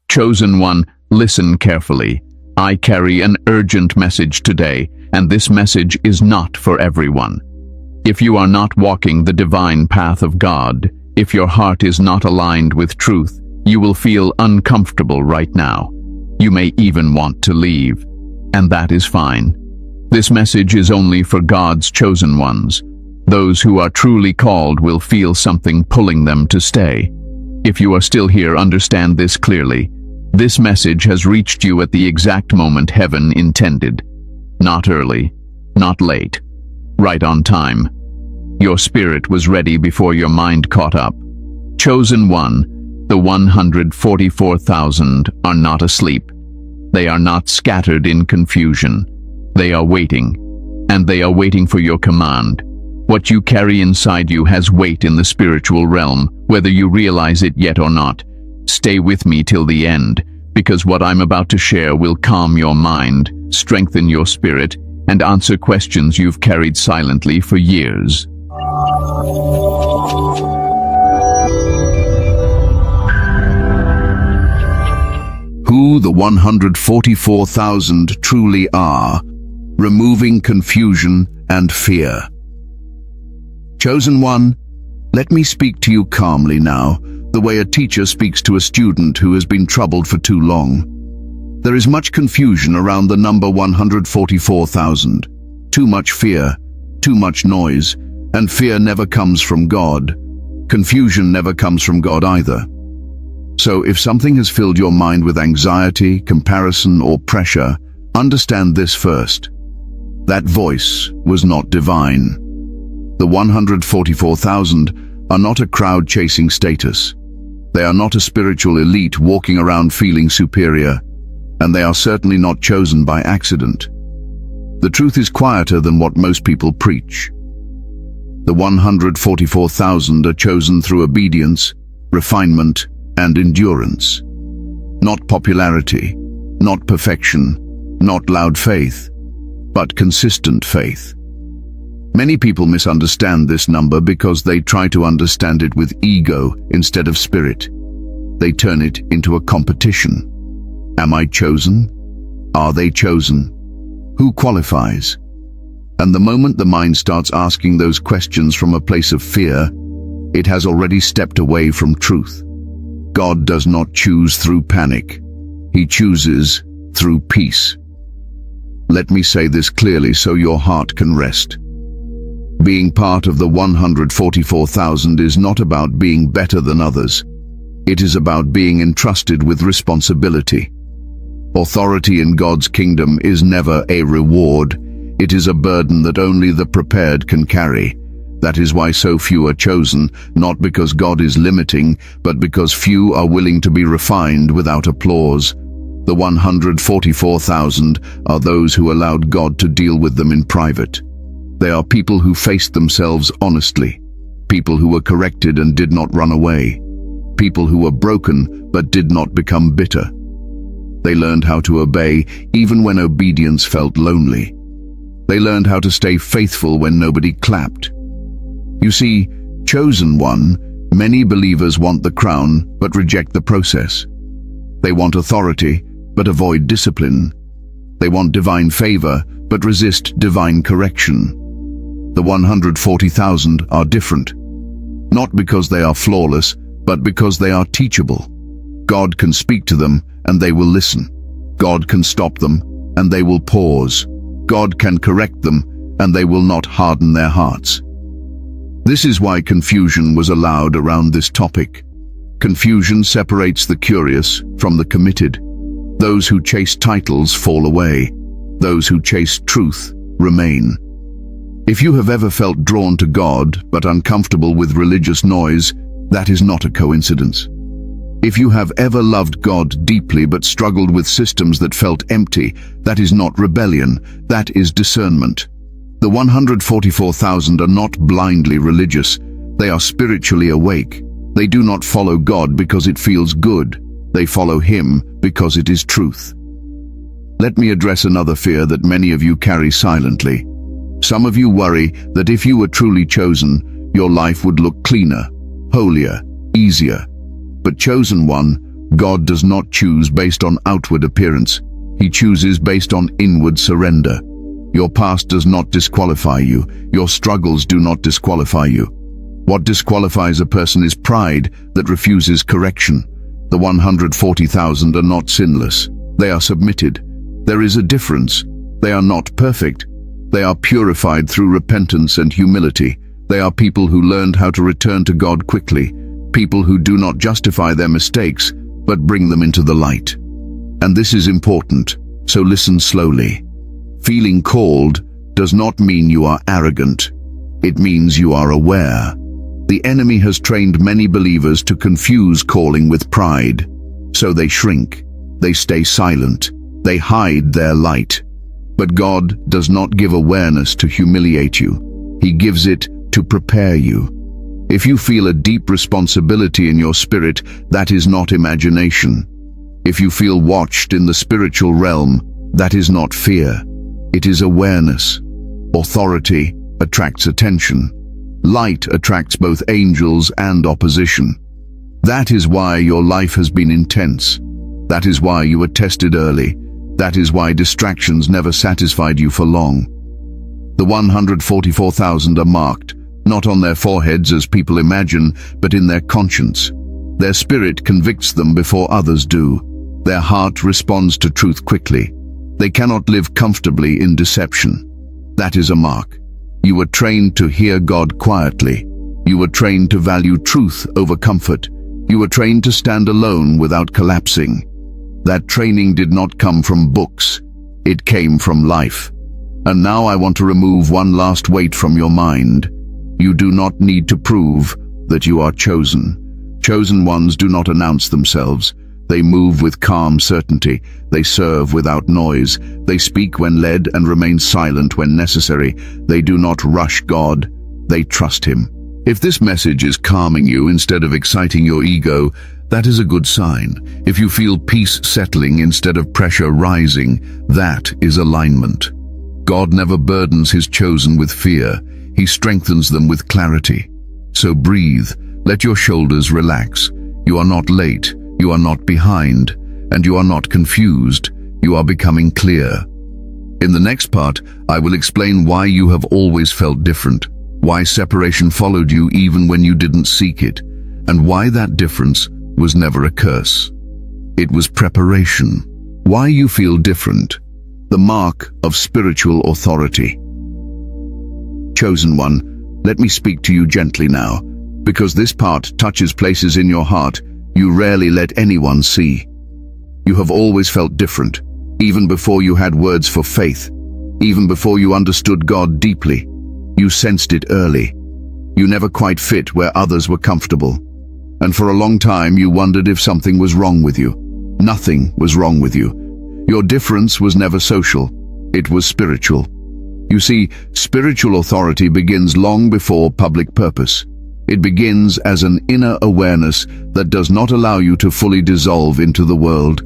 Chosen one, listen carefully. I carry an urgent message today, and this message is not for everyone. If you are not walking the divine path of God, if your heart is not aligned with truth, you will feel uncomfortable right now. You may even want to leave, and that is fine. This message is only for God's chosen ones. Those who are truly called will feel something pulling them to stay. If you are still here, understand this clearly. This message has reached you at the exact moment heaven intended. Not early, not late, right on time. Your spirit was ready before your mind caught up. Chosen one, the 144,000 are not asleep. They are not scattered in confusion. They are waiting, and they are waiting for your command. What you carry inside you has weight in the spiritual realm, whether you realize it yet or not. Stay with me till the end, because what I'm about to share will calm your mind, strengthen your spirit, and answer questions you've carried silently for years. Who the 144,000 truly are, removing confusion and fear. Chosen one, let me speak to you calmly now, the way a teacher speaks to a student who has been troubled for too long. There is much confusion around the number 144,000. Too much fear, too much noise, and fear never comes from God. Confusion never comes from God either. So if something has filled your mind with anxiety, comparison, or pressure, understand this first. That voice was not divine. The 144,000 are not a crowd chasing status. They are not a spiritual elite walking around feeling superior, and they are certainly not chosen by accident. The truth is quieter than what most people preach. The 144,000 are chosen through obedience, refinement, and endurance. Not popularity, not perfection, not loud faith, but consistent faith. Many people misunderstand this number because they try to understand it with ego instead of spirit. They turn it into a competition. Am I chosen? Are they chosen? Who qualifies? And the moment the mind starts asking those questions from a place of fear, it has already stepped away from truth. God does not choose through panic. He chooses through peace. Let me say this clearly so your heart can rest. Being part of the 144,000 is not about being better than others. It is about being entrusted with responsibility. Authority in God's kingdom is never a reward. It is a burden that only the prepared can carry. That is why so few are chosen, not because God is limiting, but because few are willing to be refined without applause. The 144,000 are those who allowed God to deal with them in private. They are people who faced themselves honestly, people who were corrected and did not run away, people who were broken but did not become bitter. They learned how to obey even when obedience felt lonely. They learned how to stay faithful when nobody clapped. You see, chosen one, many believers want the crown but reject the process. They want authority but avoid discipline. They want divine favor but resist divine correction. The 140,000 are different, not because they are flawless, but because they are teachable. God can speak to them and they will listen. God can stop them and they will pause. God can correct them and they will not harden their hearts. This is why confusion was allowed around this topic. Confusion separates the curious from the committed. Those who chase titles fall away. Those who chase truth remain. If you have ever felt drawn to God but uncomfortable with religious noise, that is not a coincidence. If you have ever loved God deeply but struggled with systems that felt empty, that is not rebellion, that is discernment. The 144,000 are not blindly religious. They are spiritually awake. They do not follow God because it feels good. They follow Him because it is truth. Let me address another fear that many of you carry silently. Some of you worry that if you were truly chosen, your life would look cleaner, holier, easier. But chosen one, God does not choose based on outward appearance. He chooses based on inward surrender. Your past does not disqualify you. Your struggles do not disqualify you. What disqualifies a person is pride that refuses correction. The 140,000 are not sinless. They are submitted. There is a difference. They are not perfect. They are purified through repentance and humility. They are people who learned how to return to God quickly. People who do not justify their mistakes, but bring them into the light. And this is important, so listen slowly. Feeling called does not mean you are arrogant. It means you are aware. The enemy has trained many believers to confuse calling with pride. So they shrink, they stay silent, they hide their light. But God does not give awareness to humiliate you. He gives it to prepare you. If you feel a deep responsibility in your spirit, that is not imagination. If you feel watched in the spiritual realm, that is not fear. It is awareness. Authority attracts attention. Light attracts both angels and opposition. That is why your life has been intense. That is why you were tested early. That is why distractions never satisfied you for long. The 144,000 are marked, not on their foreheads as people imagine, but in their conscience. Their spirit convicts them before others do. Their heart responds to truth quickly. They cannot live comfortably in deception. That is a mark. You were trained to hear God quietly. You were trained to value truth over comfort. You were trained to stand alone without collapsing. That training did not come from books. It came from life. And now I want to remove one last weight from your mind. You do not need to prove that you are chosen. Chosen ones do not announce themselves. They move with calm certainty. They serve without noise. They speak when led and remain silent when necessary. They do not rush God. They trust Him. If this message is calming you instead of exciting your ego, that is a good sign. If you feel peace settling instead of pressure rising, that is alignment. God never burdens His chosen with fear. He strengthens them with clarity. So breathe. Let your shoulders relax. You are not late. You are not behind, and you are not confused. You are becoming clear. In the next part, I will explain why you have always felt different, why separation followed you even when you didn't seek it, and why that difference was never a curse. It was preparation. Why you feel different. The mark of spiritual authority. Chosen one, let me speak to you gently now, because this part touches places in your heart you rarely let anyone see. You have always felt different, even before you had words for faith, even before you understood God deeply. You sensed it early. You never quite fit where others were comfortable. And for a long time you wondered if something was wrong with you. Nothing was wrong with you. Your difference was never social. It was spiritual. You see, spiritual authority begins long before public purpose. It begins as an inner awareness that does not allow you to fully dissolve into the world.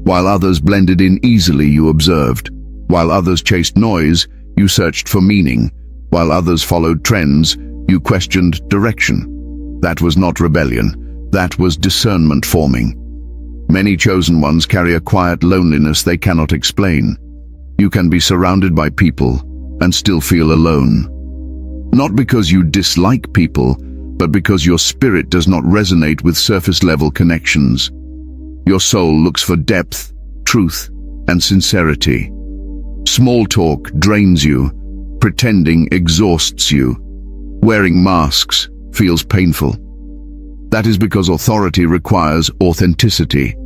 While others blended in easily, you observed. While others chased noise, you searched for meaning. While others followed trends, you questioned direction. That was not rebellion. That was discernment forming. Many chosen ones carry a quiet loneliness they cannot explain. You can be surrounded by people and still feel alone. Not because you dislike people, but because your spirit does not resonate with surface-level connections. Your soul looks for depth, truth, and sincerity. Small talk drains you. Pretending exhausts you. Wearing masks feels painful. That is because authority requires authenticity.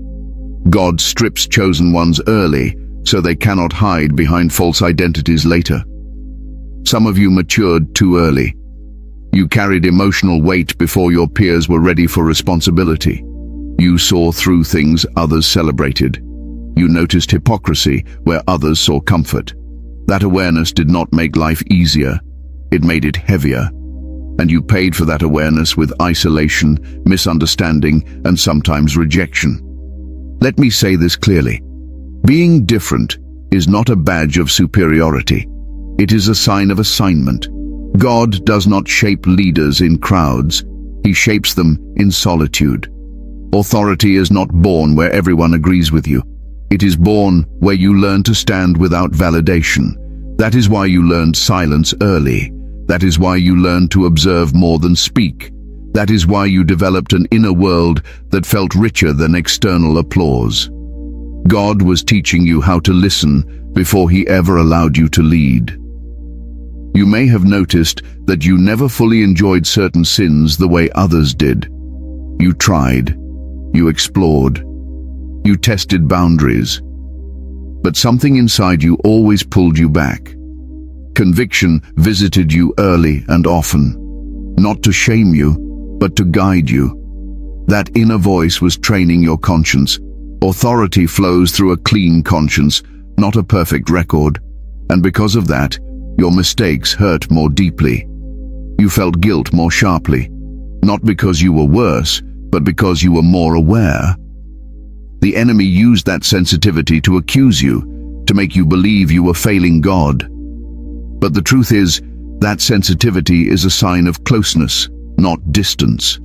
God strips chosen ones early, so they cannot hide behind false identities later. Some of you matured too early. You carried emotional weight before your peers were ready for responsibility. You saw through things others celebrated. You noticed hypocrisy where others saw comfort. That awareness did not make life easier. It made it heavier. And you paid for that awareness with isolation, misunderstanding, and sometimes rejection. Let me say this clearly. Being different is not a badge of superiority. It is a sign of assignment. God does not shape leaders in crowds. He shapes them in solitude. Authority is not born where everyone agrees with you. It is born where you learn to stand without validation. That is why you learned silence early. That is why you learned to observe more than speak. That is why you developed an inner world that felt richer than external applause. God was teaching you how to listen before He ever allowed you to lead. You may have noticed that you never fully enjoyed certain sins the way others did. You tried. You explored. You tested boundaries. But something inside you always pulled you back. Conviction visited you early and often, not to shame you, but to guide you. That inner voice was training your conscience. Authority flows through a clean conscience, not a perfect record. And because of that, your mistakes hurt more deeply. You felt guilt more sharply, not because you were worse, but because you were more aware. The enemy used that sensitivity to accuse you, to make you believe you were failing God. But the truth is, that sensitivity is a sign of closeness, not distance.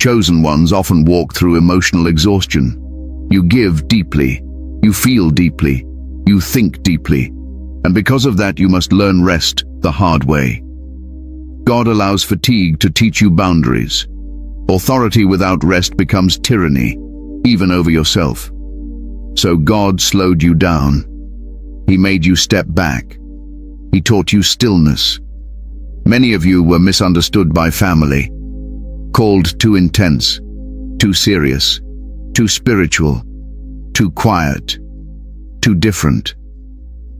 Chosen ones often walk through emotional exhaustion. You give deeply, you feel deeply, you think deeply, and because of that you must learn rest the hard way. God allows fatigue to teach you boundaries. Authority without rest becomes tyranny, even over yourself. So God slowed you down. He made you step back. He taught you stillness. Many of you were misunderstood by family, called too intense, too serious, too spiritual, too quiet, too different.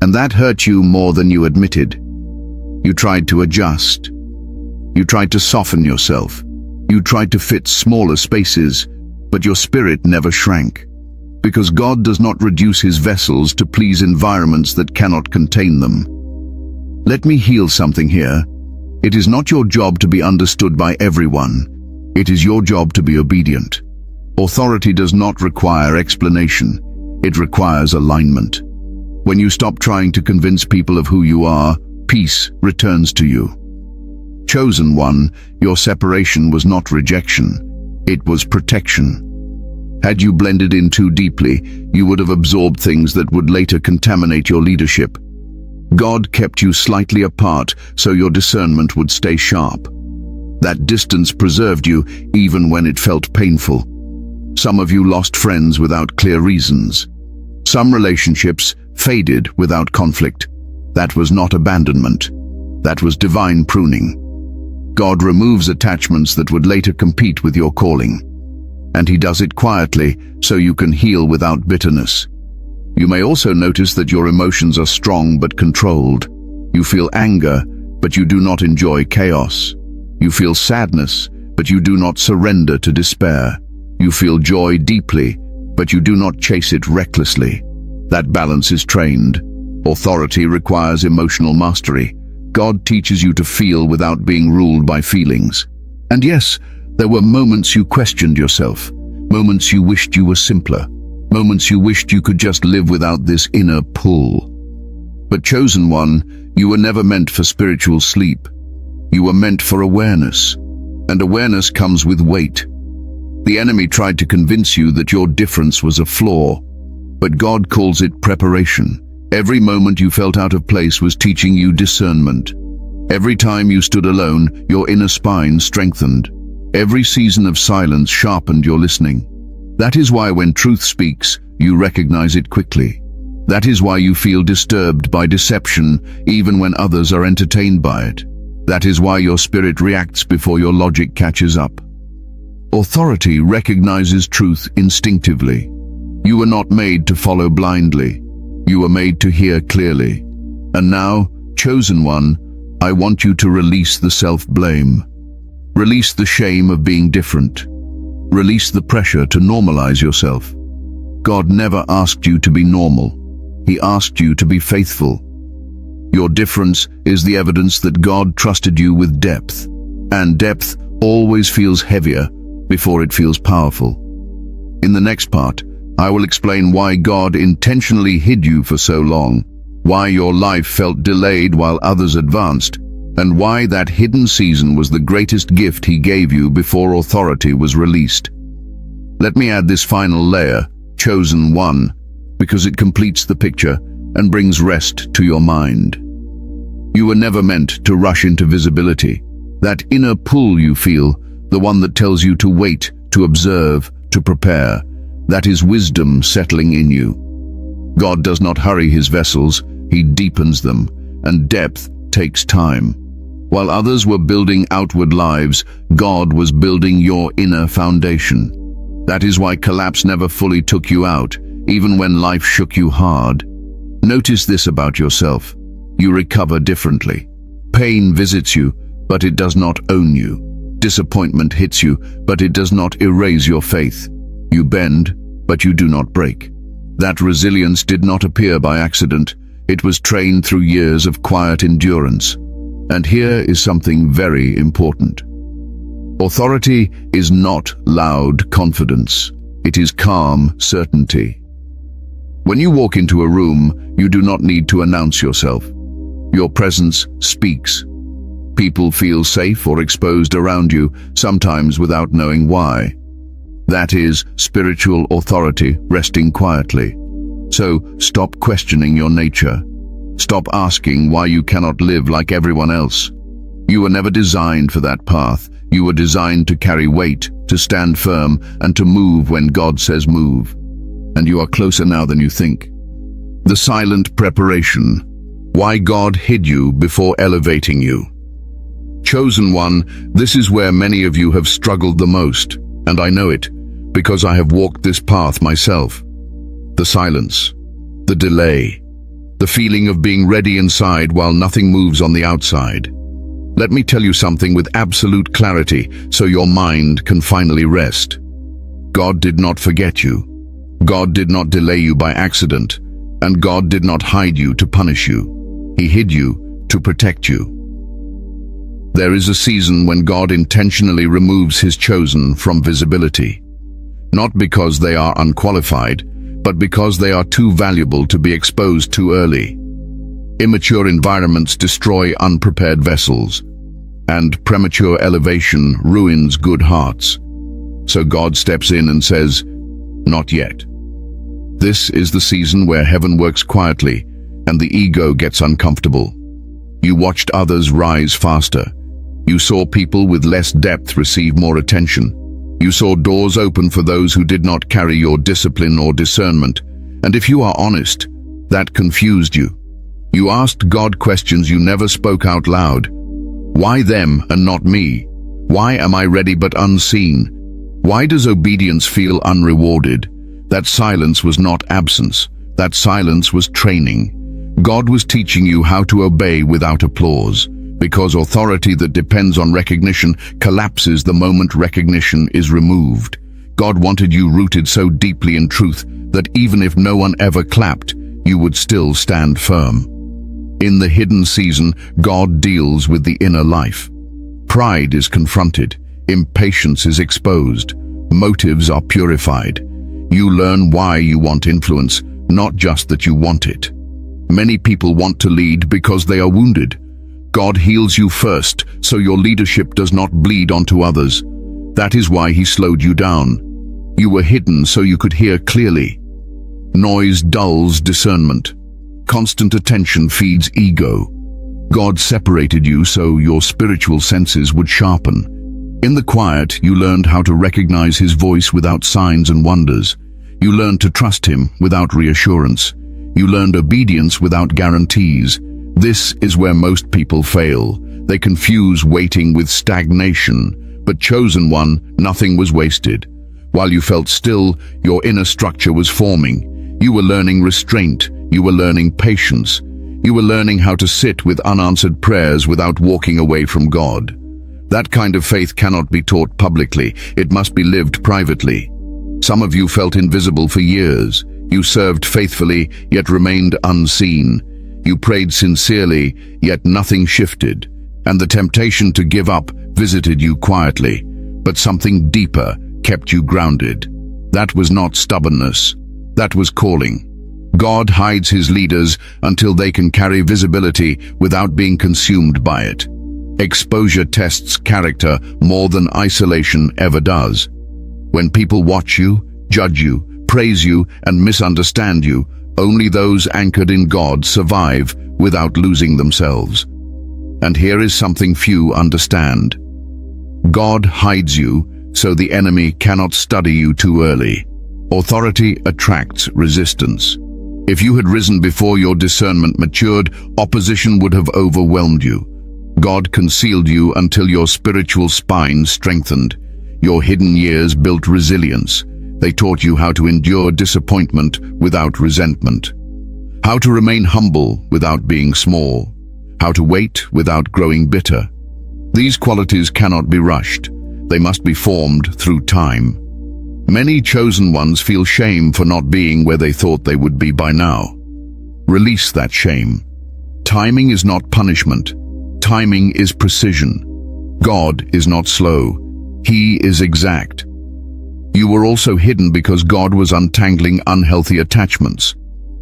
And that hurt you more than you admitted. You tried to adjust. You tried to soften yourself. You tried to fit smaller spaces, but your spirit never shrank. Because God does not reduce His vessels to please environments that cannot contain them. Let me heal something here. It is not your job to be understood by everyone. It is your job to be obedient. Authority does not require explanation. It requires alignment. When you stop trying to convince people of who you are, peace returns to you. Chosen one, your separation was not rejection. It was protection. Had you blended in too deeply, you would have absorbed things that would later contaminate your leadership. God kept you slightly apart so your discernment would stay sharp. That distance preserved you even when it felt painful. Some of you lost friends without clear reasons. Some relationships faded without conflict. That was not abandonment. That was divine pruning. God removes attachments that would later compete with your calling. And He does it quietly so you can heal without bitterness. You may also notice that your emotions are strong but controlled. You feel anger, but you do not enjoy chaos. You feel sadness, but you do not surrender to despair. You feel joy deeply, but you do not chase it recklessly. That balance is trained. Authority requires emotional mastery. God teaches you to feel without being ruled by feelings. And yes, there were moments you questioned yourself, moments you wished you were simpler, moments you wished you could just live without this inner pull. But chosen one, you were never meant for spiritual sleep. You were meant for awareness, and awareness comes with weight. The enemy tried to convince you that your difference was a flaw, but God calls it preparation. Every moment you felt out of place was teaching you discernment. Every time you stood alone, your inner spine strengthened. Every season of silence sharpened your listening. That is why when truth speaks, you recognize it quickly. That is why you feel disturbed by deception, even when others are entertained by it. That is why your spirit reacts before your logic catches up. Authority recognizes truth instinctively. You were not made to follow blindly. You were made to hear clearly. And now, chosen one, I want you to release the self-blame. Release the shame of being different. Release the pressure to normalize yourself. God never asked you to be normal. He asked you to be faithful. Your difference is the evidence that God trusted you with depth. And depth always feels heavier before it feels powerful. In the next part, I will explain why God intentionally hid you for so long, why your life felt delayed while others advanced, and why that hidden season was the greatest gift He gave you before authority was released. Let me add this final layer, chosen one, because it completes the picture and brings rest to your mind. You were never meant to rush into visibility. That inner pull you feel, the one that tells you to wait, to observe, to prepare, that is wisdom settling in you. God does not hurry his vessels, he deepens them, and depth takes time. While others were building outward lives, God was building your inner foundation. That is why collapse never fully took you out, even when life shook you hard. Notice this about yourself. You recover differently. Pain visits you, but it does not own you. Disappointment hits you, but it does not erase your faith. You bend, but you do not break. That resilience did not appear by accident. It was trained through years of quiet endurance. And here is something very important. Authority is not loud confidence. It is calm certainty. When you walk into a room, you do not need to announce yourself. Your presence speaks. People feel safe or exposed around you, sometimes without knowing why. That is spiritual authority resting quietly. So stop questioning your nature. Stop asking why you cannot live like everyone else. You were never designed for that path. You were designed to carry weight, to stand firm, and to move when God says move. And you are closer now than you think. The silent preparation. Why God hid you before elevating you. Chosen one, this is where many of you have struggled the most, and I know it, because I have walked this path myself. The silence, the delay, the feeling of being ready inside while nothing moves on the outside. Let me tell you something with absolute clarity so your mind can finally rest. God did not forget you. God did not delay you by accident, and God did not hide you to punish you. He hid you to protect you. There is a season when God intentionally removes his chosen from visibility. Not because they are unqualified, but because they are too valuable to be exposed too early. Immature environments destroy unprepared vessels, and premature elevation ruins good hearts. So God steps in and says, "Not yet." This is the season where heaven works quietly, and the ego gets uncomfortable. You watched others rise faster. You saw people with less depth receive more attention. You saw doors open for those who did not carry your discipline or discernment. And if you are honest, that confused you. You asked God questions you never spoke out loud. Why them and not me? Why am I ready but unseen? Why does obedience feel unrewarded? That silence was not absence. That silence was training. God was teaching you how to obey without applause. Because authority that depends on recognition collapses the moment recognition is removed. God wanted you rooted so deeply in truth that even if no one ever clapped, you would still stand firm. In the hidden season, God deals with the inner life. Pride is confronted, impatience is exposed, motives are purified. You learn why you want influence, not just that you want it. Many people want to lead because they are wounded. God heals you first, so your leadership does not bleed onto others. That is why he slowed you down. You were hidden so you could hear clearly. Noise dulls discernment. Constant attention feeds ego. God separated you so your spiritual senses would sharpen. In the quiet, you learned how to recognize his voice without signs and wonders. You learned to trust him without reassurance. You learned obedience without guarantees. This is where most people fail. They confuse waiting with stagnation. But chosen one, nothing was wasted. While you felt still, your inner structure was forming. You were learning restraint. You were learning patience. You were learning how to sit with unanswered prayers without walking away from God. That kind of faith cannot be taught publicly. It must be lived privately. Some of you felt invisible for years. You served faithfully, yet remained unseen. You prayed sincerely, yet nothing shifted, and the temptation to give up visited you quietly, but something deeper kept you grounded. That was not stubbornness. That was calling. God hides his leaders until they can carry visibility without being consumed by it. Exposure tests character more than isolation ever does. When people watch you, judge you, praise you, and misunderstand you, only those anchored in God survive without losing themselves. And here is something few understand. God hides you so the enemy cannot study you too early. Authority attracts resistance. If you had risen before your discernment matured, opposition would have overwhelmed you. God concealed you until your spiritual spine strengthened. Your hidden years built resilience. They taught you how to endure disappointment without resentment, how to remain humble without being small, how to wait without growing bitter. These qualities cannot be rushed. They must be formed through time. Many chosen ones feel shame for not being where they thought they would be by now. Release that shame. Timing is not punishment. Timing is precision. God is not slow. He is exact. You were also hidden because God was untangling unhealthy attachments.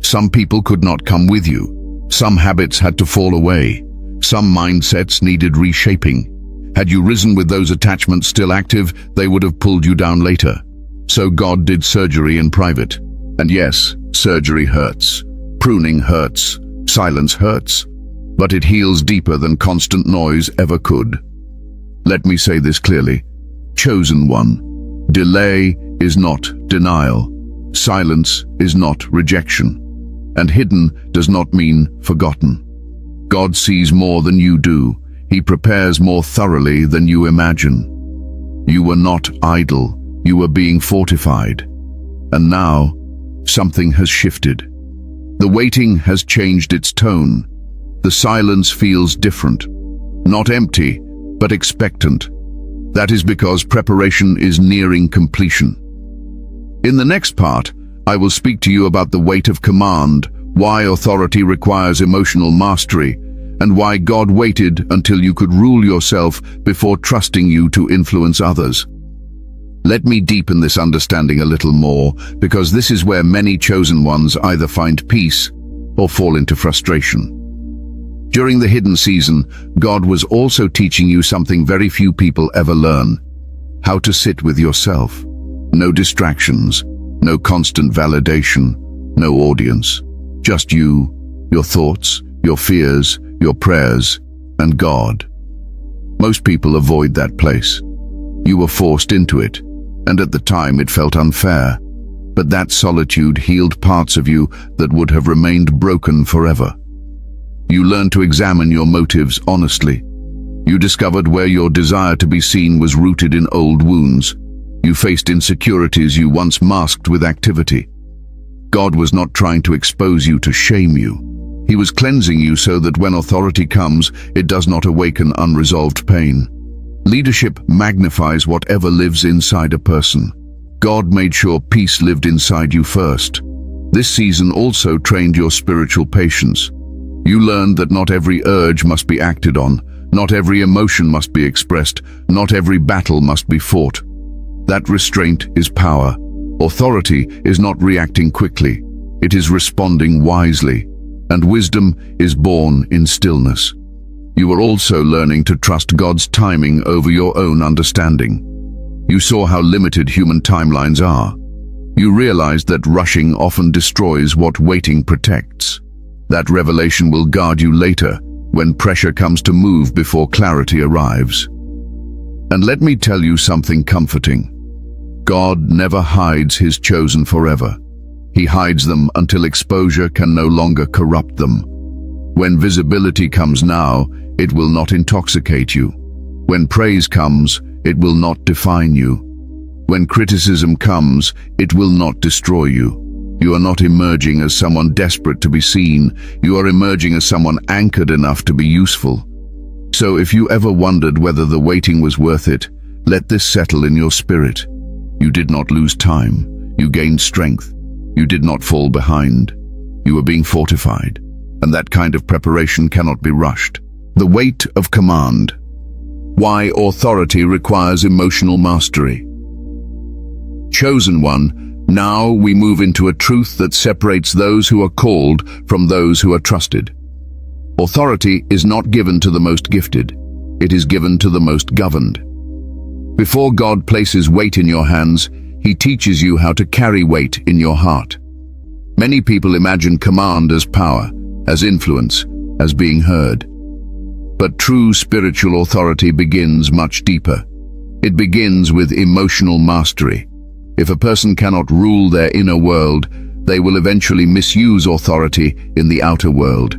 Some people could not come with you. Some habits had to fall away. Some mindsets needed reshaping. Had you risen with those attachments still active, they would have pulled you down later. So God did surgery in private. And yes, surgery hurts. Pruning hurts. Silence hurts. But it heals deeper than constant noise ever could. Let me say this clearly. Chosen one, delay is not denial. Silence is not rejection. And hidden does not mean forgotten. God sees more than you do. He prepares more thoroughly than you imagine. You were not idle. You were being fortified. And now, something has shifted. The waiting has changed its tone. The silence feels different. Not empty, but expectant. That is because preparation is nearing completion. In the next part, I will speak to you about the weight of command, why authority requires emotional mastery, and why God waited until you could rule yourself before trusting you to influence others. Let me deepen this understanding a little more, because this is where many chosen ones either find peace or fall into frustration. During the hidden season, God was also teaching you something very few people ever learn: how to sit with yourself. No distractions, no constant validation, no audience. Just you, your thoughts, your fears, your prayers, and God. Most people avoid that place. You were forced into it, and at the time it felt unfair. But that solitude healed parts of you that would have remained broken forever. You learned to examine your motives honestly. You discovered where your desire to be seen was rooted in old wounds. You faced insecurities you once masked with activity. God was not trying to expose you to shame you. He was cleansing you so that when authority comes, it does not awaken unresolved pain. Leadership magnifies whatever lives inside a person. God made sure peace lived inside you first. This season also trained your spiritual patience. You learned that not every urge must be acted on, not every emotion must be expressed, not every battle must be fought. That restraint is power. Authority is not reacting quickly, it is responding wisely, and wisdom is born in stillness. You are also learning to trust God's timing over your own understanding. You saw how limited human timelines are. You realized that rushing often destroys what waiting protects. That revelation will guard you later, when pressure comes to move before clarity arrives. And let me tell you something comforting. God never hides his chosen forever. He hides them until exposure can no longer corrupt them. When visibility comes now, it will not intoxicate you. When praise comes, it will not define you. When criticism comes, it will not destroy you. You are not emerging as someone desperate to be seen. You are emerging as someone anchored enough to be useful. So if you ever wondered whether the waiting was worth it, let this settle in your spirit. You did not lose time. You gained strength. You did not fall behind. You were being fortified. And that kind of preparation cannot be rushed. The weight of command. Why authority requires emotional mastery. Chosen one, now we move into a truth that separates those who are called from those who are trusted. Authority is not given to the most gifted. It is given to the most governed. Before God places weight in your hands, He teaches you how to carry weight in your heart. Many people imagine command as power, as influence, as being heard. But true spiritual authority begins much deeper. It begins with emotional mastery. If a person cannot rule their inner world, they will eventually misuse authority in the outer world.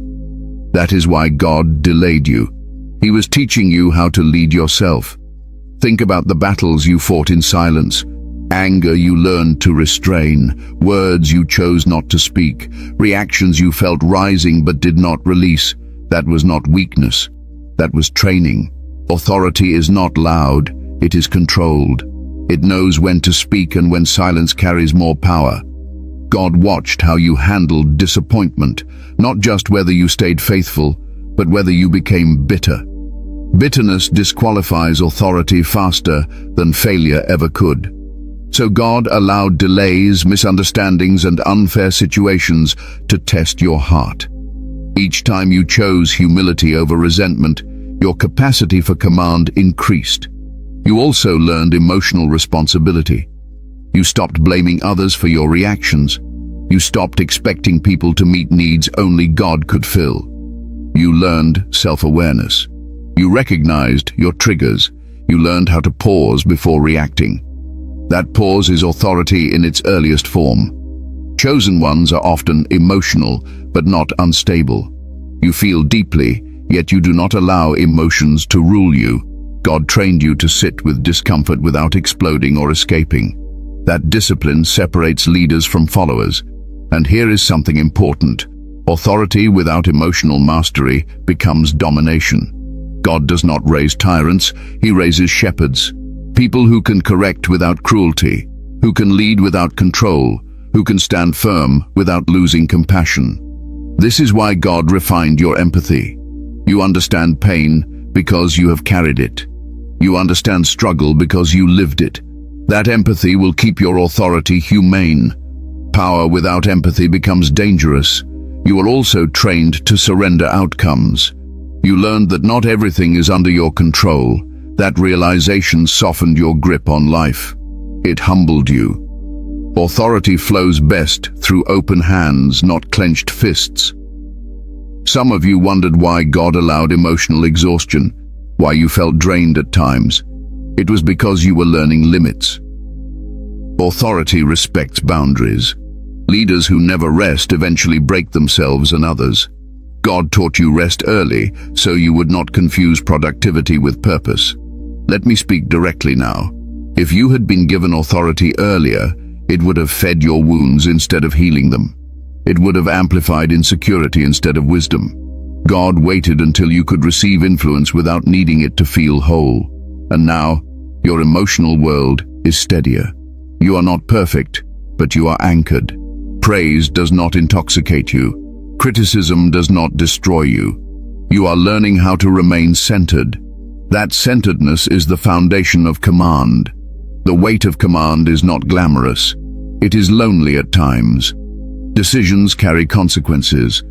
That is why God delayed you. He was teaching you how to lead yourself. Think about the battles you fought in silence, anger you learned to restrain, words you chose not to speak, reactions you felt rising but did not release. That was not weakness. That was training. Authority is not loud, it is controlled. It knows when to speak and when silence carries more power. God watched how you handled disappointment, not just whether you stayed faithful, but whether you became bitter. Bitterness disqualifies authority faster than failure ever could. So God allowed delays, misunderstandings, and unfair situations to test your heart. Each time you chose humility over resentment, your capacity for command increased. You also learned emotional responsibility. You stopped blaming others for your reactions. You stopped expecting people to meet needs only God could fill. You learned self-awareness. You recognized your triggers. You learned how to pause before reacting. That pause is authority in its earliest form. Chosen ones are often emotional, but not unstable. You feel deeply, yet you do not allow emotions to rule you. God trained you to sit with discomfort without exploding or escaping. That discipline separates leaders from followers. And here is something important. Authority without emotional mastery becomes domination. God does not raise tyrants, He raises shepherds. People who can correct without cruelty, who can lead without control, who can stand firm without losing compassion. This is why God refined your empathy. You understand pain because you have carried it. You understand struggle because you lived it. That empathy will keep your authority humane. Power without empathy becomes dangerous. You were also trained to surrender outcomes. You learned that not everything is under your control. That realization softened your grip on life. It humbled you. Authority flows best through open hands, not clenched fists. Some of you wondered why God allowed emotional exhaustion, why you felt drained at times. It was because you were learning limits. Authority respects boundaries. Leaders who never rest eventually break themselves and others. God taught you rest early, so you would not confuse productivity with purpose. Let me speak directly now. If you had been given authority earlier, it would have fed your wounds instead of healing them. It would have amplified insecurity instead of wisdom. God waited until you could receive influence without needing it to feel whole. And now, your emotional world is steadier. You are not perfect, but you are anchored. Praise does not intoxicate you. Criticism does not destroy you. You are learning how to remain centered. That centeredness is the foundation of command. The weight of command is not glamorous. It is lonely at times. Decisions carry consequences.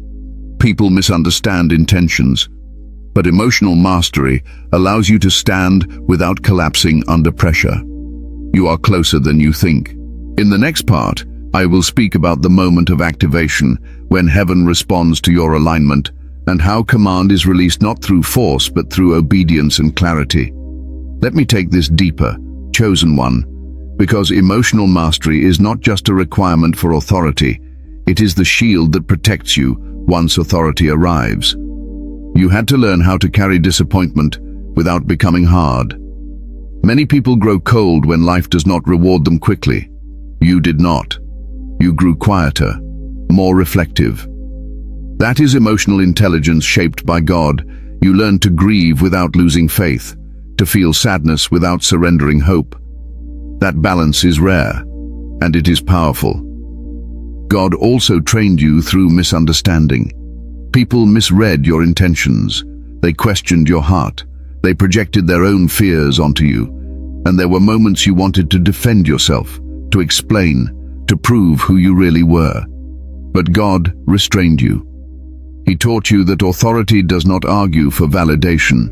People misunderstand intentions. But emotional mastery allows you to stand without collapsing under pressure. You are closer than you think. In the next part, I will speak about the moment of activation, when heaven responds to your alignment, and how command is released not through force but through obedience and clarity. Let me take this deeper, chosen one, because emotional mastery is not just a requirement for authority, it is the shield that protects you once authority arrives. You had to learn how to carry disappointment without becoming hard. Many people grow cold when life does not reward them quickly. You did not. You grew quieter, more reflective. That is emotional intelligence shaped by God. You learned to grieve without losing faith, to feel sadness without surrendering hope. That balance is rare, and it is powerful. God also trained you through misunderstanding. People misread your intentions. They questioned your heart. They projected their own fears onto you. And there were moments you wanted to defend yourself, to explain, to prove who you really were. But God restrained you. He taught you that authority does not argue for validation.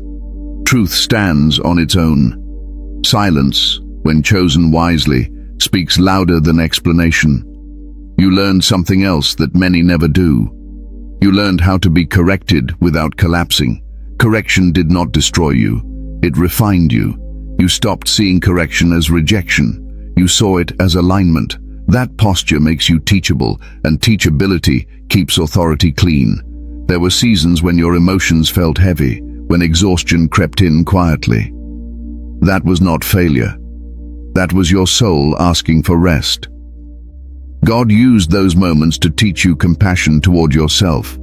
Truth stands on its own. Silence, when chosen wisely, speaks louder than explanation. You learned something else that many never do. You learned how to be corrected without collapsing. Correction did not destroy you. It refined you. You stopped seeing correction as rejection. You saw it as alignment. That posture makes you teachable, and teachability keeps authority clean. There were seasons when your emotions felt heavy, when exhaustion crept in quietly. That was not failure. That was your soul asking for rest. God used those moments to teach you compassion toward yourself.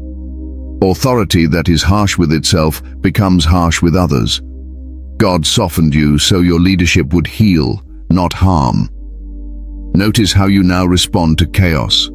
Authority that is harsh with itself becomes harsh with others. God softened you so your leadership would heal, not harm. Notice how you now respond to chaos.